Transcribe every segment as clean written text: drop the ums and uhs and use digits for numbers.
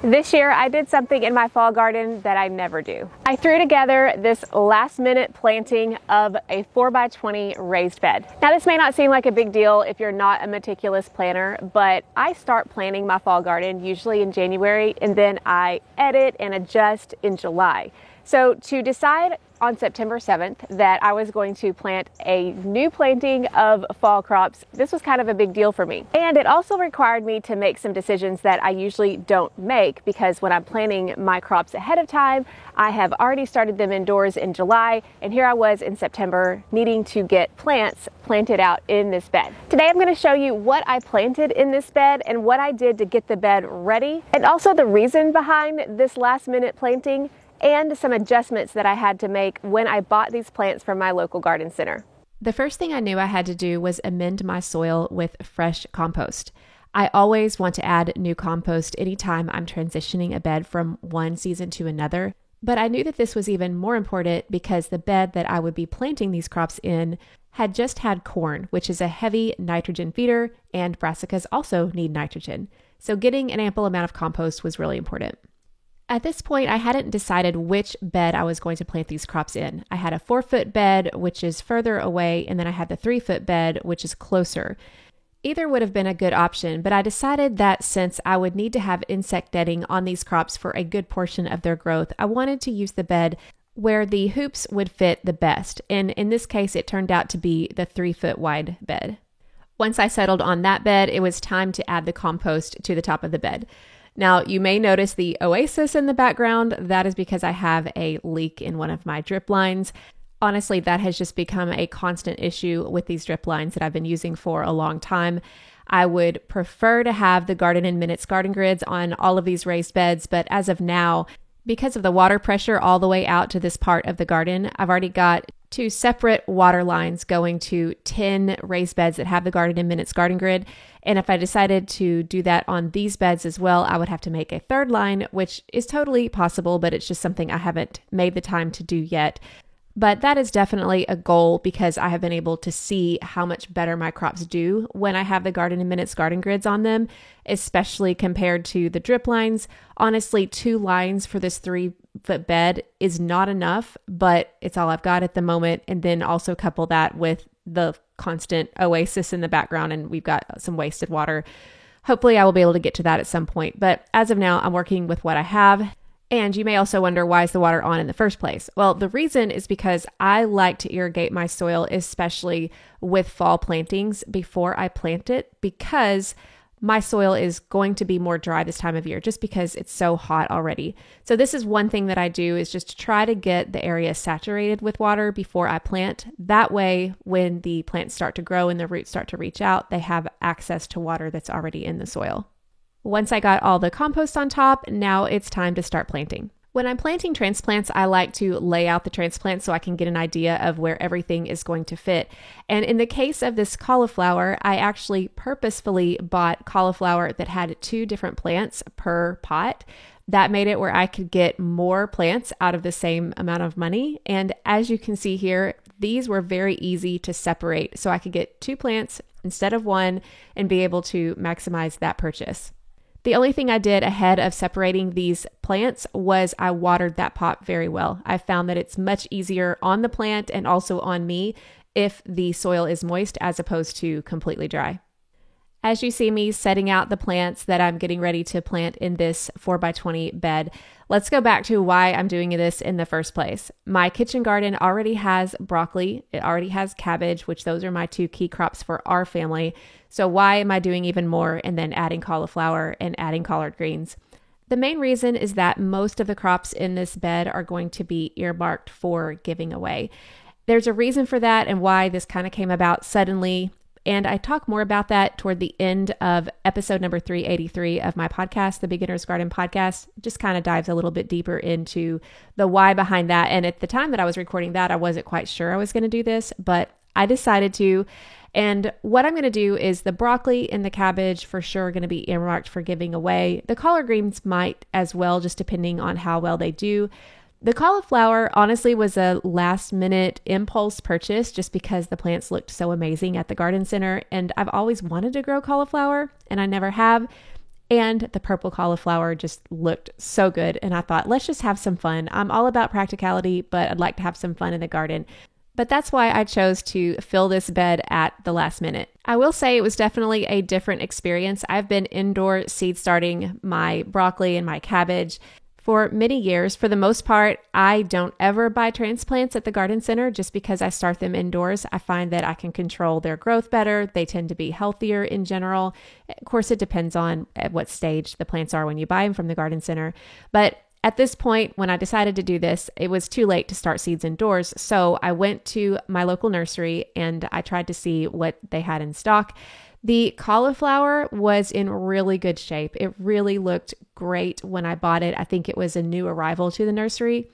This year, I did something in my fall garden that I never do. I threw together this last-minute planting of a 4x20 raised bed. Now, this may not seem like a big deal if you're not a meticulous planner, but I start planting my fall garden usually in January, and then I edit and adjust in July. So to decide on September 7th that I was going to plant a new planting of fall crops, this was kind of a big deal for me. And it also required me to make some decisions that I usually don't make, because when I'm planting my crops ahead of time, I have already started them indoors in July, and here I was in September needing to get plants planted out in this bed. Today I'm going to show you what I planted in this bed and what I did to get the bed ready, and also the reason behind this last minute planting, and some adjustments that I had to make when I bought these plants from my local garden center. The first thing I knew I had to do was amend my soil with fresh compost. I always want to add new compost anytime I'm transitioning a bed from one season to another, but I knew that this was even more important because the bed that I would be planting these crops in had just had corn, which is a heavy nitrogen feeder, and brassicas also need nitrogen. So getting an ample amount of compost was really important. At this point, I hadn't decided which bed I was going to plant these crops in. I had a 4-foot bed, which is further away, and then I had the 3-foot bed, which is closer. Either would have been a good option, but I decided that since I would need to have insect netting on these crops for a good portion of their growth, I wanted to use the bed where the hoops would fit the best. And in this case, it turned out to be the 3-foot wide bed. Once I settled on that bed, it was time to add the compost to the top of the bed. Now, you may notice the oasis in the background. That is because I have a leak in one of my drip lines. Honestly, that has just become a constant issue with these drip lines that I've been using for a long time. I would prefer to have the Garden in Minutes garden grids on all of these raised beds, but as of now, because of the water pressure all the way out to this part of the garden, I've already got 2 separate water lines going to 10 raised beds that have the Garden in Minutes garden grid. And if I decided to do that on these beds as well, I would have to make a 3rd line, which is totally possible, but it's just something I haven't made the time to do yet. But that is definitely a goal because I have been able to see how much better my crops do when I have the Garden in Minutes garden grids on them, especially compared to the drip lines. Honestly, 2 lines for this 3-foot bed is not enough, but it's all I've got at the moment. And then also couple that with the constant oasis in the background, and we've got some wasted water. Hopefully I will be able to get to that at some point. But as of now, I'm working with what I have. And you may also wonder, why is the water on in the first place? Well, the reason is because I like to irrigate my soil, especially with fall plantings, before I plant it, because my soil is going to be more dry this time of year just because it's so hot already. So this is one thing that I do, is just to try to get the area saturated with water before I plant. That way, when the plants start to grow and the roots start to reach out, they have access to water that's already in the soil. Once I got all the compost on top, now it's time to start planting. When I'm planting transplants, I like to lay out the transplants so I can get an idea of where everything is going to fit. And in the case of this cauliflower, I actually purposefully bought cauliflower that had 2 different plants per pot. That made it where I could get more plants out of the same amount of money. And as you can see here, these were very easy to separate. So I could get 2 plants instead of 1 and be able to maximize that purchase. The only thing I did ahead of separating these plants was I watered that pot very well. I found that it's much easier on the plant and also on me if the soil is moist as opposed to completely dry. As you see me setting out the plants that I'm getting ready to plant in this 4x20 bed, let's go back to why I'm doing this in the first place. My kitchen garden already has broccoli. It already has cabbage, which those are my 2 key crops for our family. So why am I doing even more and then adding cauliflower and adding collard greens? The main reason is that most of the crops in this bed are going to be earmarked for giving away. There's a reason for that and why this kind of came about suddenly. And I talk more about that toward the end of episode number 383 of my podcast, the Beginner's Garden Podcast. Just kind of dives a little bit deeper into the why behind that. And at the time that I was recording that, I wasn't quite sure I was going to do this, but I decided to. And what I'm going to do is the broccoli and the cabbage for sure are going to be earmarked for giving away. The collard greens might as well, just depending on how well they do. The cauliflower honestly was a last minute impulse purchase just because the plants looked so amazing at the garden center. And I've always wanted to grow cauliflower and I never have. And the purple cauliflower just looked so good. And I thought, let's just have some fun. I'm all about practicality, but I'd like to have some fun in the garden. But that's why I chose to fill this bed at the last minute. I will say it was definitely a different experience. I've been indoor seed starting my broccoli and my cabbage for many years. For the most part, I don't ever buy transplants at the garden center just because I start them indoors. I find that I can control their growth better. They tend to be healthier in general. Of course, it depends on at what stage the plants are when you buy them from the garden center. But at this point, when I decided to do this, it was too late to start seeds indoors. So I went to my local nursery and I tried to see what they had in stock. The cauliflower was in really good shape. It really looked great when I bought it. I think it was a new arrival to the nursery.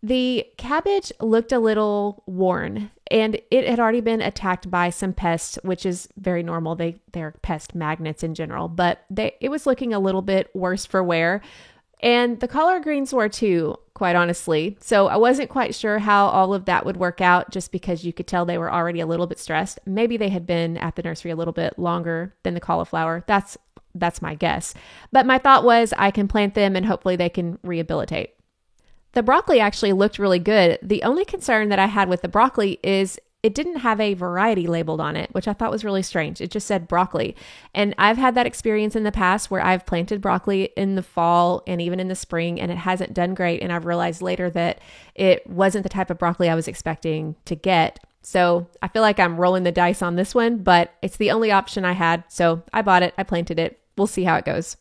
The cabbage looked a little worn and it had already been attacked by some pests, which is very normal. They're pest magnets in general, but it was looking a little bit worse for wear. And the collard greens were too, quite honestly. So I wasn't quite sure how all of that would work out just because you could tell they were already a little bit stressed. Maybe they had been at the nursery a little bit longer than the cauliflower. That's my guess. But my thought was I can plant them and hopefully they can rehabilitate. The broccoli actually looked really good. The only concern that I had with the broccoli is it didn't have a variety labeled on it, which I thought was really strange. It just said broccoli. And I've had that experience in the past where I've planted broccoli in the fall and even in the spring, and it hasn't done great. And I've realized later that it wasn't the type of broccoli I was expecting to get. So I feel like I'm rolling the dice on this one, but it's the only option I had. So I bought it. I planted it. We'll see how it goes.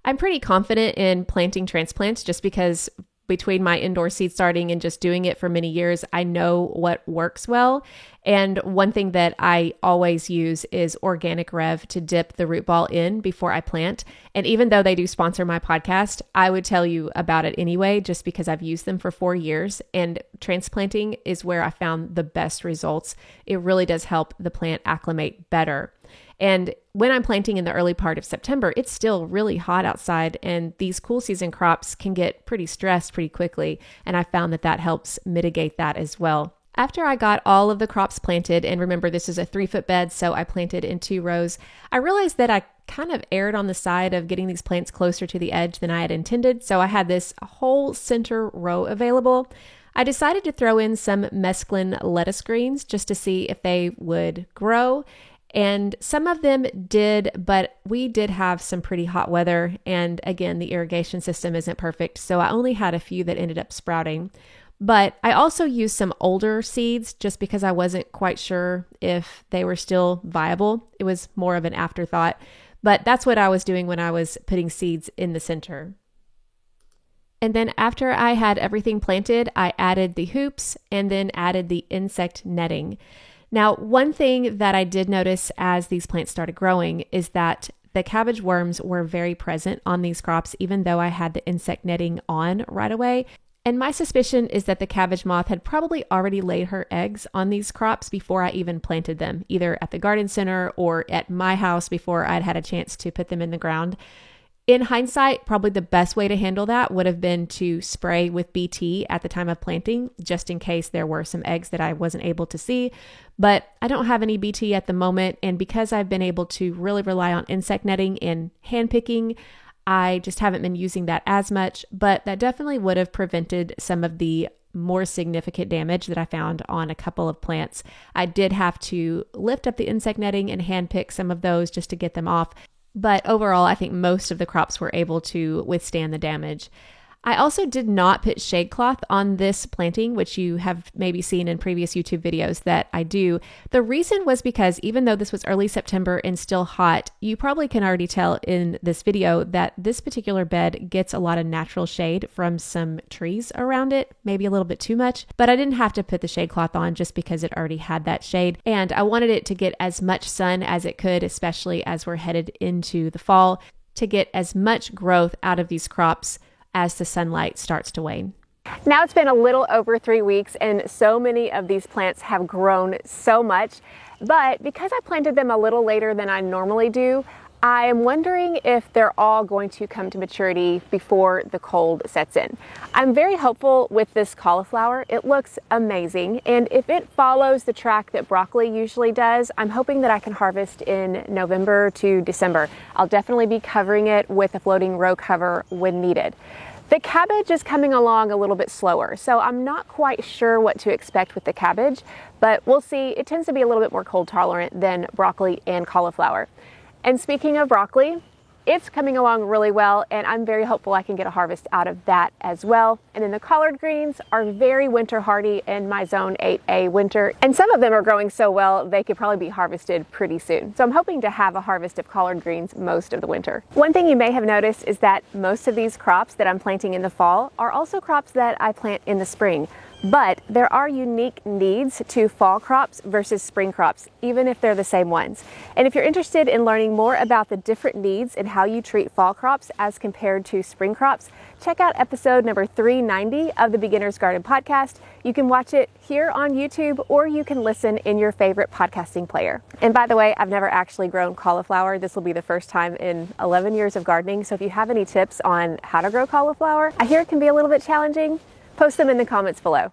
I'm pretty confident in planting transplants just because between my indoor seed starting and just doing it for many years, I know what works well. And one thing that I always use is Organic Rev to dip the root ball in before I plant. And even though they do sponsor my podcast, I would tell you about it anyway, just because I've used them for 4 years. And transplanting is where I found the best results. It really does help the plant acclimate better. And when I'm planting in the early part of September, it's still really hot outside and these cool season crops can get pretty stressed pretty quickly. And I found that helps mitigate that as well. After I got all of the crops planted, and remember this is a 3-foot bed, so I planted in 2 rows, I realized that I kind of erred on the side of getting these plants closer to the edge than I had intended. So I had this whole center row available. I decided to throw in some mesclun lettuce greens just to see if they would grow. And some of them did, but we did have some pretty hot weather. And again, the irrigation system isn't perfect. So I only had a few that ended up sprouting. But I also used some older seeds just because I wasn't quite sure if they were still viable. It was more of an afterthought. But that's what I was doing when I was putting seeds in the center. And then after I had everything planted, I added the hoops and then added the insect netting. Now, one thing that I did notice as these plants started growing is that the cabbage worms were very present on these crops, even though I had the insect netting on right away. And my suspicion is that the cabbage moth had probably already laid her eggs on these crops before I even planted them, either at the garden center or at my house before I'd had a chance to put them in the ground. In hindsight, probably the best way to handle that would have been to spray with BT at the time of planting, just in case there were some eggs that I wasn't able to see. But I don't have any BT at the moment, and because I've been able to really rely on insect netting and hand picking, I just haven't been using that as much, but that definitely would have prevented some of the more significant damage that I found on a couple of plants. I did have to lift up the insect netting and hand pick some of those just to get them off. But overall, I think most of the crops were able to withstand the damage. I also did not put shade cloth on this planting, which you have maybe seen in previous YouTube videos that I do. The reason was because even though this was early September and still hot, you probably can already tell in this video that this particular bed gets a lot of natural shade from some trees around it, maybe a little bit too much, but I didn't have to put the shade cloth on just because it already had that shade. And I wanted it to get as much sun as it could, especially as we're headed into the fall, to get as much growth out of these crops as the sunlight starts to wane. Now it's been a little over 3 weeks and so many of these plants have grown so much, but because I planted them a little later than I normally do, I'm wondering if they're all going to come to maturity before the cold sets in. I'm very hopeful with this cauliflower. It looks amazing, and if it follows the track that broccoli usually does, I'm hoping that I can harvest in November to December. I'll definitely be covering it with a floating row cover when needed. The cabbage is coming along a little bit slower, so I'm not quite sure what to expect with the cabbage, but we'll see. It tends to be a little bit more cold tolerant than broccoli and cauliflower. And speaking of broccoli, it's coming along really well, and I'm very hopeful I can get a harvest out of that as well. And then the collard greens are very winter hardy in my zone 8A winter, and some of them are growing so well they could probably be harvested pretty soon. So I'm hoping to have a harvest of collard greens most of the winter. One thing you may have noticed is that most of these crops that I'm planting in the fall are also crops that I plant in the spring. But there are unique needs to fall crops versus spring crops, even if they're the same ones. And if you're interested in learning more about the different needs and how you treat fall crops as compared to spring crops, check out episode number 390 of the Beginner's Garden podcast. You can watch it here on YouTube, or you can listen in your favorite podcasting player. And by the way, I've never actually grown cauliflower. This will be the first time in 11 years of gardening. So if you have any tips on how to grow cauliflower, I hear it can be a little bit challenging. Post them in the comments below.